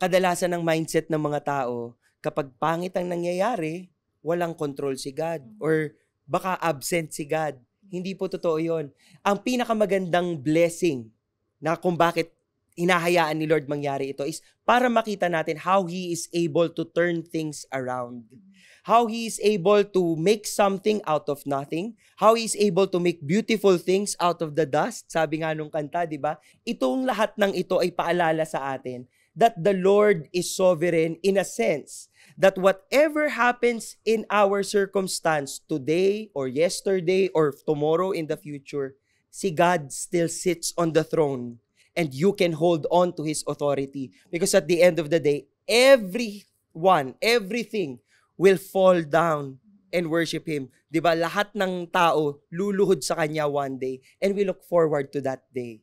kadalasan ng mindset ng mga tao, kapag pangit ang nangyayari, walang control si God. Or baka absent si God. Hindi po totoo yun. Ang pinakamagandang blessing na kung bakit hinahayaan ni Lord mangyari ito is para makita natin how He is able to turn things around. How He is able to make something out of nothing. How He is able to make beautiful things out of the dust. Sabi nga nung kanta, di ba? Itong lahat ng ito ay paalala sa atin that the Lord is sovereign in a sense that whatever happens in our circumstance today or yesterday or tomorrow in the future, si God still sits on the throne and you can hold on to His authority. Because at the end of the day, everything will fall down and worship Him. Diba? Lahat ng tao luluhod sa Kanya one day and we look forward to that day.